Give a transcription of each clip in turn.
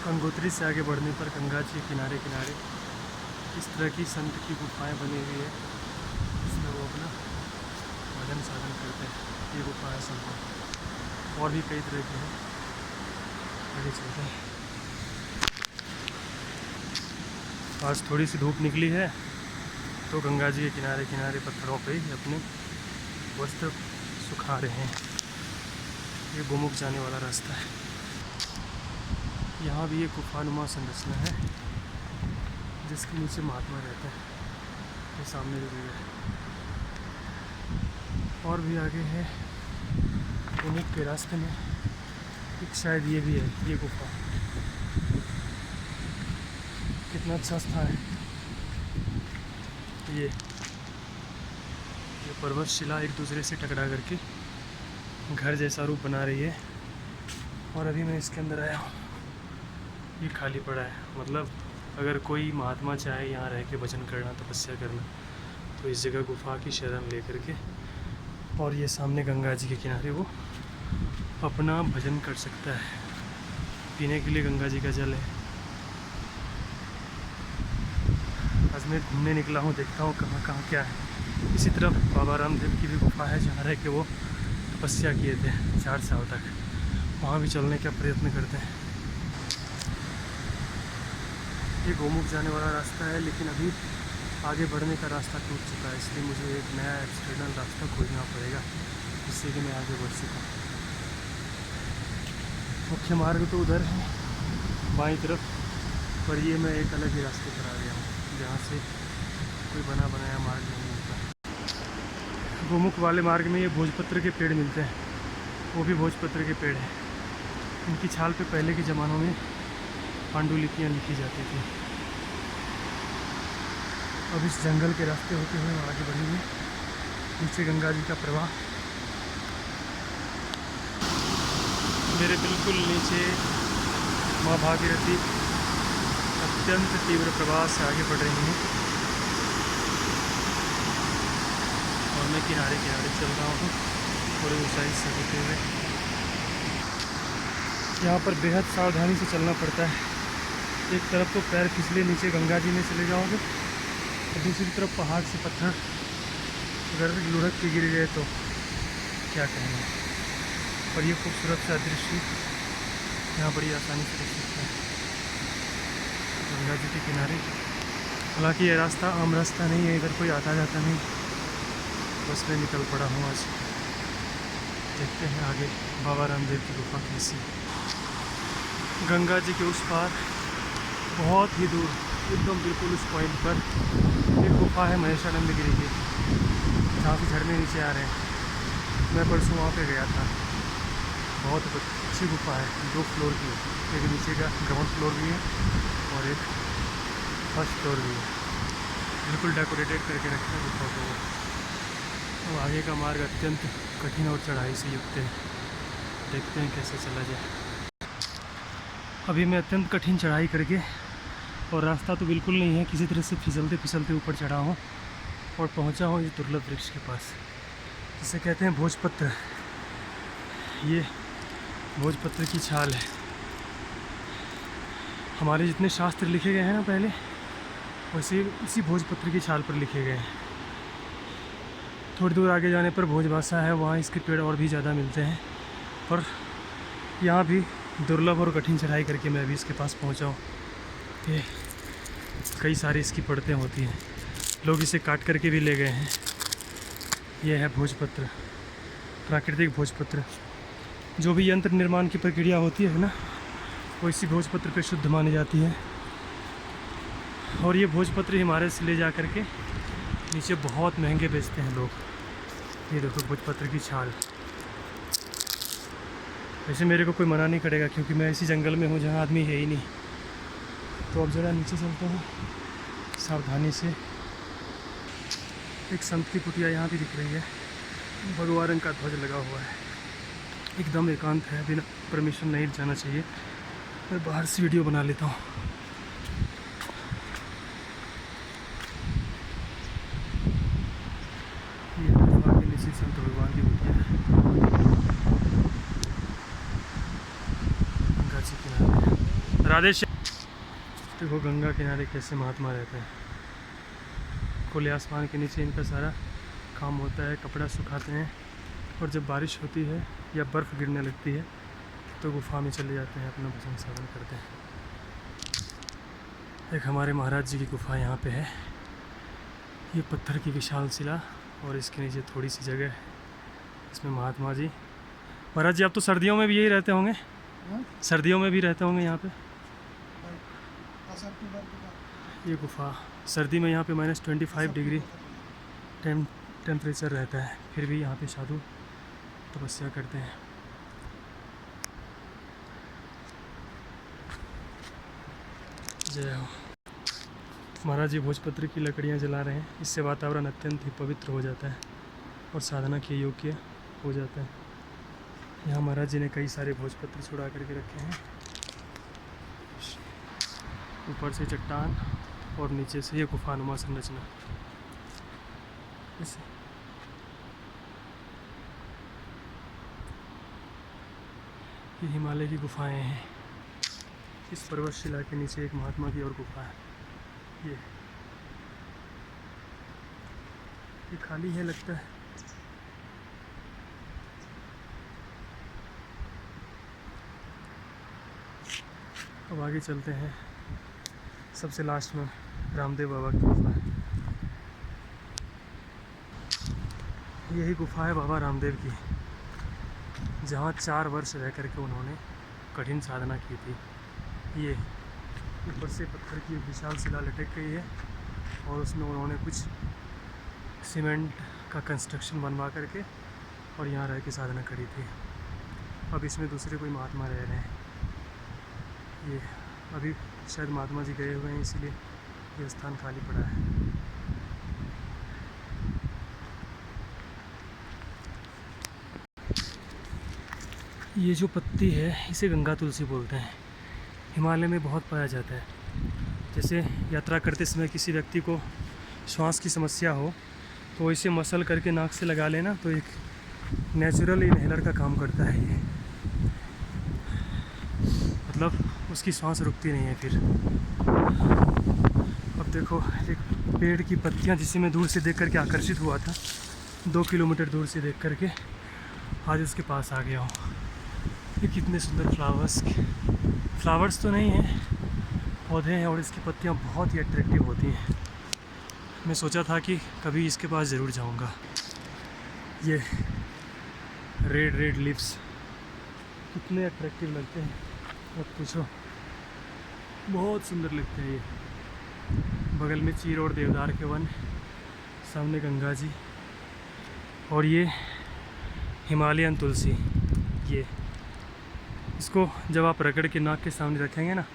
गंगोत्री से आगे बढ़ने पर गंगा जी के किनारे किनारे इस तरह की संत की गुफाएं बनी हुई है, जिसमें वो अपना भजन साधन करते हैं। ये गुफा है संतों की, और भी कई तरह की हैं। आगे चलते हैं। आज थोड़ी सी धूप निकली है तो गंगा जी के किनारे किनारे पत्थरों पे ही अपने वस्त्र सुखा रहे हैं। ये गोमुख जाने वाला रास्ता है। यहाँ भी एक गुफानुमा संरचना है जिसके नीचे महात्मा रहते हैं। ये सामने भी है, और भी आगे है गोमुख के रास्ते में एक, शायद ये भी है ये गुफा। कितना अच्छा स्थान है। ये पर्वत शिला एक दूसरे से टकरा करके घर जैसा रूप बना रही है, और अभी मैं इसके अंदर आया हूँ। ये खाली पड़ा है, मतलब अगर कोई महात्मा चाहे यहाँ रह के भजन करना, तपस्या करना, तो इस जगह गुफा की शरण ले करके, और ये सामने गंगा जी के किनारे वो अपना भजन कर सकता है। पीने के लिए गंगा जी का जल है। आज मैं घूमने निकला हूँ, देखता हूँ कहाँ कहाँ क्या है। इसी तरफ बाबा रामदेव की भी गुफा है जहाँ रह के वो तपस्या किए थे 4 साल तक। वहाँ भी चलने का प्रयत्न करते हैं। ये गोमुख जाने वाला रास्ता है, लेकिन अभी आगे बढ़ने का रास्ता टूट चुका है, इसलिए मुझे एक नया एक्सटर्नल रास्ता खोजना पड़ेगा जिससे कि मैं आगे बढ़ सकूँ। मुख्य मार्ग तो उधर है बाईं तरफ, पर ये मैं एक अलग ही रास्ते पर आ गया हूँ जहाँ से कोई बना बनाया मार्ग नहीं मिलता। गोमुख वाले मार्ग में ये भोजपत्र के पेड़ मिलते हैं, वो भी भोजपत्र के पेड़ हैं। इनकी छाल पे पहले के ज़मानों में पांडुलिपियाँ लिखी जाती थी। अब इस जंगल के रास्ते होते हुए आगे बढ़ेंगे। नीचे गंगा जी का प्रवाह, मेरे बिल्कुल नीचे माँ भागीरथी अत्यंत तीव्र प्रवाह से आगे बढ़ रही हैं, और मैं किनारे किनारे चल रहा हूँ थोड़ी ऊंचाई से होते हुए। यहाँ पर बेहद सावधानी से चलना पड़ता है। एक तरफ तो पैर फिसले नीचे गंगा जी में चले जाओगे, और दूसरी तरफ पहाड़ से पत्थर अगर लुढ़क के गिर गए तो क्या कहेंगे। पर ये खूबसूरत सा दृश्य यहाँ बड़ी आसानी से देख सकते हैं गंगा जी के किनारे। हालांकि ये रास्ता आम रास्ता नहीं है, इधर कोई आता जाता नहीं, बस मैं निकल पड़ा हूँ आज। देखते हैं आगे बाबा रामदेव की गुफा कैसी। गंगा जी के उस पार बहुत ही दूर, एकदम बिल्कुल उस पॉइंट पर एक गुफा है महेशानंदगिरी की, जहाँ से झरने नीचे आ रहे हैं। मैं परसों वहाँ पे गया था। बहुत अच्छी गुफा है, 2 फ्लोर की है। एक नीचे का ग्राउंड फ्लोर भी है और एक फर्स्ट फ्लोर भी है। बिल्कुल डेकोरेटेड करके रखा है गुफा को। तो आगे का मार्ग अत्यंत कठिन और चढ़ाई से युक्त है। देखते हैं कैसे चला जाए। अभी मैं अत्यंत कठिन चढ़ाई करके, और रास्ता तो बिल्कुल नहीं है, किसी तरह से फिसलते फिसलते ऊपर चढ़ा हूँ और पहुँचा हूँ इस दुर्लभ वृक्ष के पास, जिसे कहते हैं भोजपत्र। ये भोजपत्र की छाल है। हमारे जितने शास्त्र लिखे गए हैं ना पहले, वैसे इसी भोजपत्र की छाल पर लिखे गए हैं। थोड़ी दूर आगे जाने पर भोजभाषा है, वहाँ इसके पेड़ और भी ज़्यादा मिलते हैं। पर यहाँ भी दुर्लभ और कठिन चढ़ाई करके मैं अभी इसके पास पहुँचा हूँ। ये कई सारी इसकी परतें होती हैं, लोग इसे काट करके भी ले गए हैं। यह है भोजपत्र, प्राकृतिक भोजपत्र। जो भी यंत्र निर्माण की प्रक्रिया होती है ना, वो इसी भोजपत्र पे शुद्ध मानी जाती है। और ये भोजपत्र हिमालय से ले जा करके नीचे बहुत महंगे बेचते हैं लोग। ये देखो भोजपत्र की छाल। वैसे मेरे को कोई मना नहीं करेगा, क्योंकि मैं इसी जंगल में हूँ जहाँ आदमी है ही नहीं। तो अब ज़रा नीचे चलते हैं सावधानी से। एक संत की कुटिया यहाँ भी दिख रही है, भगवा रंग का ध्वज लगा हुआ है। एकदम एकांत है, बिना परमिशन नहीं जाना चाहिए। मैं बाहर से वीडियो बना लेता हूँ। ये गुफा के नीचे संत भगवान की कुटिया है। गंगा जी किनारे राधे श्याम। देखो गंगा किनारे कैसे महात्मा रहते हैं। खुले आसमान के नीचे इनका सारा काम होता है, कपड़ा सुखाते हैं और जब बारिश होती है या बर्फ़ गिरने लगती है तो गुफा में चले जाते हैं, अपना भजन साधन करते हैं। एक हमारे महाराज जी की गुफा यहाँ पे है। ये पत्थर की विशाल शिला और इसके नीचे थोड़ी सी जगह है, इसमें महात्मा जी। महाराज जी आप तो सर्दियों में भी यही रहते होंगे? सर्दियों में भी रहते होंगे यहाँ पे? ये गुफा सर्दी में यहाँ पे -25 डिग्री टेम्परेचर रहता है, फिर भी यहाँ पे साधु तपस्या करते हैं। जय हो। महाराज जी भोजपत्र की लकड़ियाँ जला रहे हैं, इससे वातावरण अत्यंत ही पवित्र हो जाता है और साधना के योग्य हो जाता है। यहाँ महाराज जी ने कई सारे भोजपत्र छुड़ा करके रखे हैं, ऊपर से चट्टान और नीचे से ये गुफानुमा संरचना। ये हिमालय की गुफाएं हैं। इस पर्वतशिला के नीचे एक महात्मा की और गुफा है। ये खाली है लगता है। अब आगे चलते हैं। सबसे लास्ट में रामदेव बाबा की गुफा है। यही गुफा है बाबा रामदेव की, जहाँ 4 वर्ष रह करके उन्होंने कठिन साधना की थी। ये ऊपर से पत्थर की विशाल शिला लटक गई है और उसमें उन्होंने कुछ सीमेंट का कंस्ट्रक्शन बनवा करके और यहाँ रह के साधना करी थी। अब इसमें दूसरे कोई महात्मा रह रहे हैं। ये अभी शायद महात्मा जी गए हुए हैं, इसीलिए ये स्थान खाली पड़ा है। ये जो पत्ती है इसे गंगा तुलसी बोलते हैं। हिमालय में बहुत पाया जाता है। जैसे यात्रा करते समय किसी व्यक्ति को श्वास की समस्या हो तो इसे मसल करके नाक से लगा लेना, तो एक नेचुरल इनहेलर का काम करता है ये। मतलब उसकी सांस रुकती नहीं है फिर। अब देखो एक पेड़ की पत्तियां जिसे मैं दूर से देख करके आकर्षित हुआ था, 2 किलोमीटर दूर से देख करके आज उसके पास आ गया हूँ। ये कितने सुंदर फ्लावर्स तो नहीं हैं, पौधे हैं और इसकी पत्तियां बहुत ही अट्रैक्टिव होती हैं। मैं सोचा था कि कभी इसके पास ज़रूर जाऊंगा। ये रेड लिव्स कितने अट्रैक्टिव लगते हैं, मत पूछो, बहुत सुंदर लगते हैं ये। बगल में चीर और देवदार के वन, सामने गंगा जी और ये हिमालयन तुलसी। ये इसको जब आप रगड़ के नाक के सामने रखेंगे ना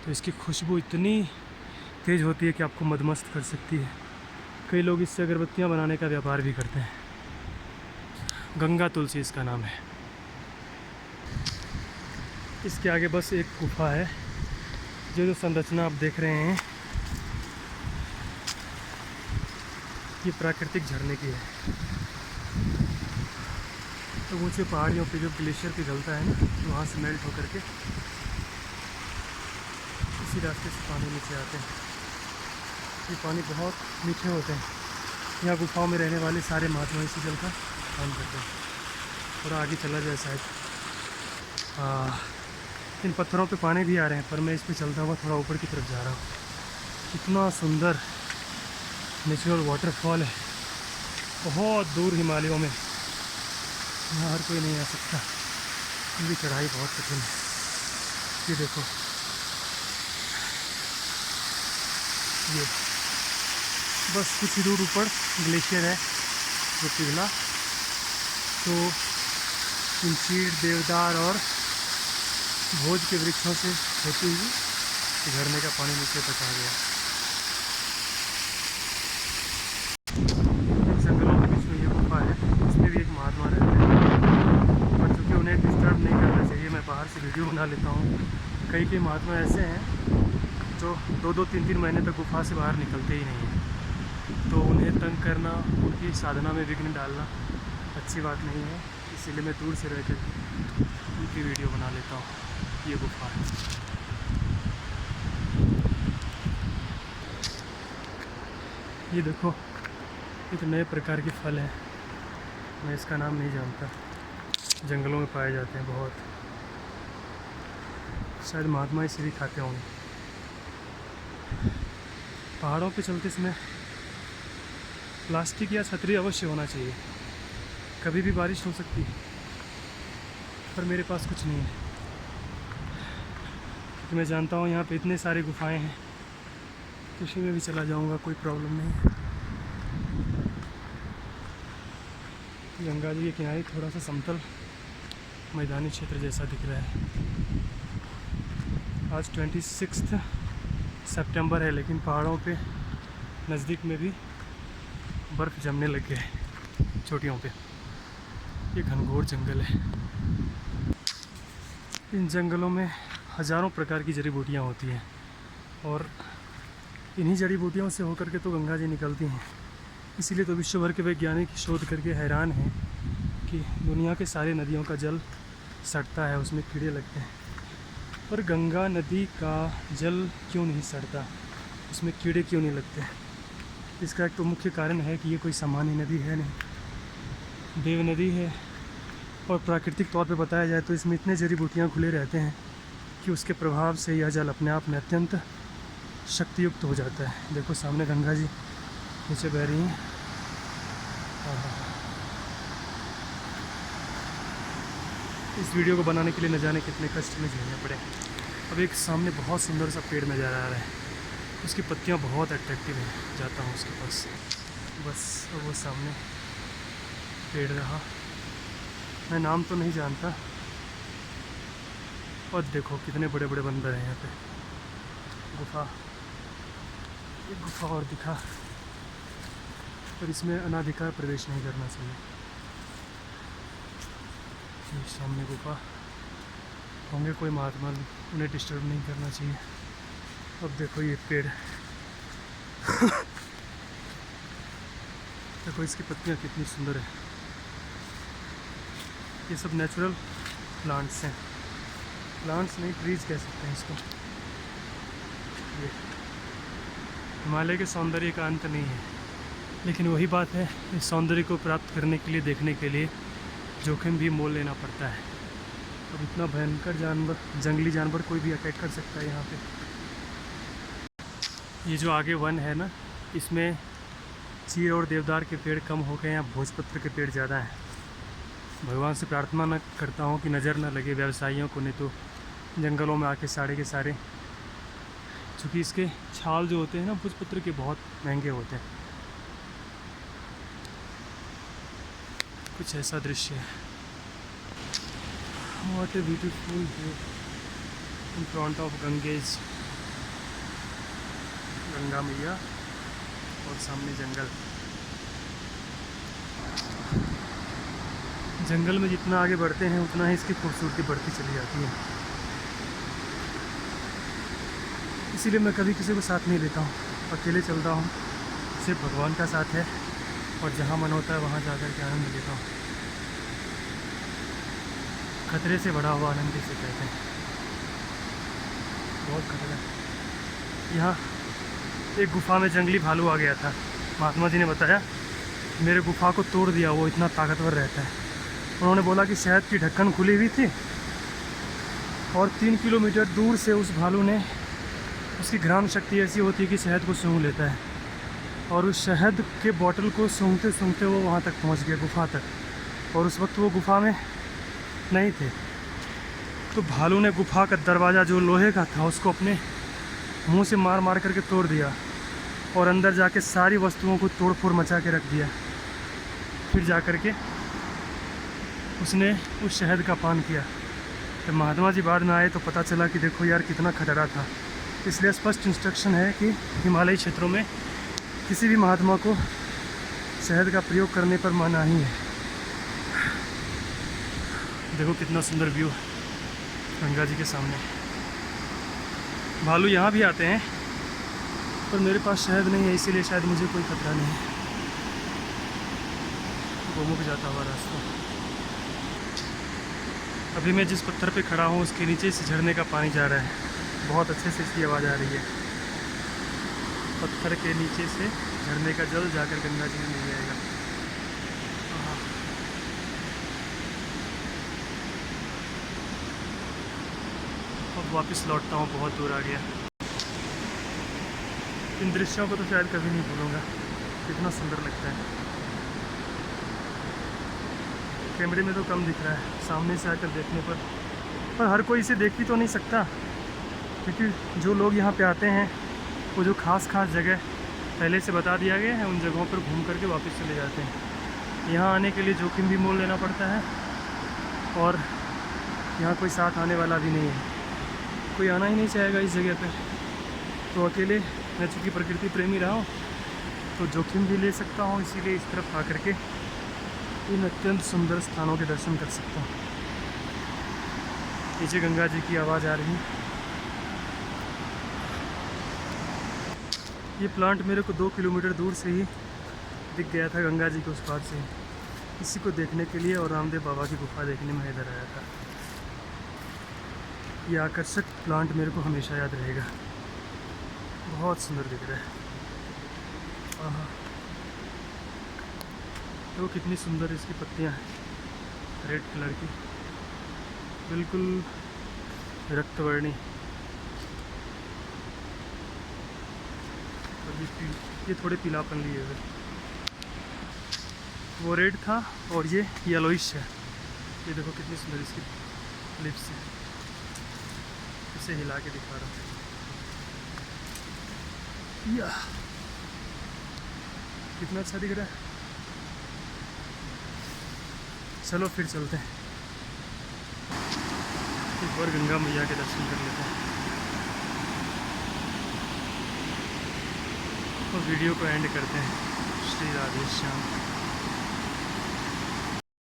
तो इसकी खुशबू इतनी तेज़ होती है कि आपको मदमस्त कर सकती है। कई लोग इससे अगरबत्तियां बनाने का व्यापार भी करते हैं। गंगा तुलसी इसका नाम है। इसके आगे बस एक गुफा है। जो संरचना आप देख रहे हैं ये प्राकृतिक झरने की है। तो ऊँचे पहाड़ियों पे जो ग्लेशियर पिघलता है ना, वहाँ से मेल्ट होकर के इसी रास्ते से पानी नीचे आते हैं। ये पानी बहुत मीठे होते हैं। यहाँ गुफाओं में रहने वाले सारे महात्मा इसी जल का काम करते हैं। थोड़ा आगे चला जाए शायद। इन पत्थरों पे पानी भी आ रहे हैं, पर मैं इस पे चलता हुआ थोड़ा ऊपर की तरफ जा रहा हूँ। कितना सुंदर नेचुरल वाटरफॉल है, बहुत दूर हिमालयों में। यहाँ हर कोई नहीं आ सकता, क्योंकि चढ़ाई बहुत कठिन है। ये देखो, ये बस कुछ ही दूर ऊपर ग्लेशियर है जो पिघला, तो इन चीड़, देवदार और भोज के वृक्षों से होती हुई झरने का पानी नीचे तक आ गया। जंगलों के बीच में ये गुफा है, इसमें भी एक महात्मा रहते हैं, पर चूँकि उन्हें डिस्टर्ब नहीं करना चाहिए, मैं बाहर से वीडियो बना लेता हूँ। कई महात्मा ऐसे हैं जो 2-2, 3-3 महीने तक गुफा से बाहर निकलते ही नहीं हैं, तो उन्हें तंग करना, उनकी साधना में विघ्न डालना अच्छी बात नहीं है। इसीलिए मैं दूर से रहकर उनकी वीडियो बना लेता हूँ। ये गुफा है। ये देखो एक नए प्रकार के फल हैं, मैं इसका नाम नहीं जानता, जंगलों में पाए जाते हैं बहुत, शायद महात्मा इसे भी खाते होंगे। पहाड़ों पे चलते समय प्लास्टिक या छतरी अवश्य होना चाहिए, कभी भी बारिश हो सकती है, पर मेरे पास कुछ नहीं है क्योंकि मैं जानता हूँ यहाँ पे इतने सारे गुफाएं हैं, किसी में भी चला जाऊँगा, कोई प्रॉब्लम नहीं है। गंगा जी के किनारे थोड़ा सा समतल मैदानी क्षेत्र जैसा दिख रहा है। आज 26 सितंबर है, लेकिन पहाड़ों पे नज़दीक में भी बर्फ़ जमने लग गया है चोटियों पे। ये घनघोर जंगल है, इन जंगलों में हज़ारों प्रकार की जड़ी बूटियाँ होती हैं और इन्हीं जड़ी बूटियों से होकर के तो गंगा जी निकलती हैं। इसीलिए तो विश्व भर के वैज्ञानिक शोध करके हैरान हैं कि दुनिया के सारे नदियों का जल सड़ता है, उसमें कीड़े लगते हैं, पर गंगा नदी का जल क्यों नहीं सड़ता, उसमें कीड़े क्यों नहीं लगते? इसका एक तो मुख्य कारण है कि ये कोई सामान्य नदी है नहीं, देव नदी है, और प्राकृतिक तौर पे बताया जाए तो इसमें इतने जड़ी बूटियाँ घुले रहते हैं कि उसके प्रभाव से यह जल अपने आप में अत्यंत शक्तियुक्त हो जाता है। देखो सामने गंगा जी नीचे बह रही हैं। इस वीडियो को बनाने के लिए न जाने कितने कष्ट में झेलने पड़े। अब एक सामने बहुत सुंदर सा पेड़ नज़र आ रहा है, उसकी पत्तियां बहुत अट्रैक्टिव हैं, जाता हूँ उसके पास। बस वो सामने पेड़ रहा, मैं नाम तो नहीं जानता। और देखो कितने बड़े बड़े बंदर हैं यहाँ पे। गुफा, एक गुफा और दिखा, पर इसमें अनाधिकार प्रवेश नहीं करना चाहिए। सामने गुफा होंगे कोई महात्मा, उन्हें डिस्टर्ब नहीं करना चाहिए। अब देखो ये पेड़ देखो इसकी पत्तियाँ कितनी सुंदर है। ये सब नेचुरल प्लांट्स हैं, प्लांट्स नहीं ट्रीज कह सकते हैं इसको। ये हिमालय के सौंदर्य का अंत नहीं है, लेकिन वही बात है, इस सौंदर्य को प्राप्त करने के लिए, देखने के लिए जोखिम भी मोल लेना पड़ता है। अब इतना भयंकर जानवर, जंगली जानवर कोई भी अटैक कर सकता है यहाँ पे। ये जो आगे वन है ना, इसमें चीड़ और देवदार के पेड़ कम हो गए हैं, भोजपत्र के पेड़ ज़्यादा हैं। भगवान से प्रार्थना न करता हूँ कि नज़र न लगे व्यवसायियों को, नहीं तो जंगलों में आके सारे के सारे, क्योंकि इसके छाल जो होते हैं ना भोजपत्र के, बहुत महंगे होते हैं। कुछ ऐसा दृश्य है। What a beautiful view in front of Ganges, Ganga मैया, और सामने जंगल। जंगल में जितना आगे बढ़ते हैं उतना ही इसकी खूबसूरती बढ़ती चली जाती है। इसीलिए मैं कभी किसी को साथ नहीं लेता हूँ, अकेले चलता हूँ। सिर्फ भगवान का साथ है, और जहाँ मन होता है वहाँ जाकर के आनंद लेता हूँ। खतरे से बड़ा हुआ आनंद इसे कहते हैं। बहुत खतरा है। यहाँ एक गुफा में जंगली भालू आ गया था, महात्मा जी ने बताया, मेरे गुफा को तोड़ दिया, वो इतना ताकतवर रहता है। उन्होंने बोला कि शहद की ढक्कन खुली हुई थी और 3 किलोमीटर दूर से उस भालू ने, उसकी घ्राण शक्ति ऐसी होती है कि शहद को सूंघ लेता है, और उस शहद के बोतल को सूंघते सूंघते वो वहाँ तक पहुँच गया, गुफा तक। और उस वक्त वो गुफा में नहीं थे, तो भालू ने गुफा का दरवाज़ा जो लोहे का था उसको अपने मुंह से मार मार करके तोड़ दिया, और अंदर जाके सारी वस्तुओं को तोड़ फोड़ मचा के रख दिया। फिर जा कर के उसने उस शहद का पान किया। जब महात्मा जी बाद में आए तो पता चला कि देखो यार कितना खतरा था। इसलिए स्पष्ट इंस्ट्रक्शन है कि हिमालयी क्षेत्रों में किसी भी महात्मा को शहद का प्रयोग करने पर मनाही है। देखो कितना सुंदर व्यू गंगा जी के सामने। भालू यहाँ भी आते हैं, पर मेरे पास शहद नहीं है, इसीलिए शायद मुझे कोई खतरा नहीं है। गोमुख जाता हुआ रास्ता। अभी मैं जिस पत्थर पे खड़ा हूँ उसके नीचे से झरने का पानी जा रहा है, बहुत अच्छे से इसकी आवाज़ आ रही है। पत्थर के नीचे से झरने का जल जाकर गंगा जी में मिल जाएगा। हाँ। अब वापस लौटता हूँ, बहुत दूर आ गया। इन दृश्यों को तो शायद कभी नहीं भूलूंगा, कितना सुंदर लगता है। कैमरे में तो कम दिख रहा है, सामने से आकर देखने पर हर कोई इसे देख भी तो नहीं सकता, क्योंकि जो लोग यहाँ पे आते हैं वो जो खास जगह पहले से बता दिया गया है, उन जगहों पर घूम करके वापस चले जाते हैं। यहाँ आने के लिए जोखिम भी मोल लेना पड़ता है, और यहाँ कोई साथ आने वाला भी नहीं है, कोई आना ही नहीं चाहेगा इस जगह पे। तो अकेले, मैं चूँकि प्रकृति प्रेमी रहा हूँ तो जोखिम भी ले सकता हूँ, इसीलिए इस तरफ आकर के इन अत्यंत सुंदर स्थानों के दर्शन कर सकता हूँ। नीचे गंगा जी की आवाज़ आ रही है। ये प्लांट मेरे को 2 किलोमीटर दूर से ही दिख गया था, गंगा जी के उस पार से। इसी को देखने के लिए और रामदेव बाबा की गुफा देखने में इधर आया था। ये आकर्षक प्लांट मेरे को हमेशा याद रहेगा, बहुत सुंदर दिख रहा है। आहा, तो कितनी सुंदर इसकी पत्तियां हैं, रेड कलर की, बिल्कुल रक्तवर्णी। ये थोड़े पीलापन लिए हुए, वो रेड था और ये येलोइश है। ये देखो कितनी सुंदर इसकी लिप्स है, इसे हिला के दिखा रहा हूँ। या कितना अच्छा दिख रहा है। चलो फिर चलते हैं, एक बार गंगा मैया के दर्शन कर लेते हैं और वीडियो को एंड करते हैं। श्री राधे श्याम।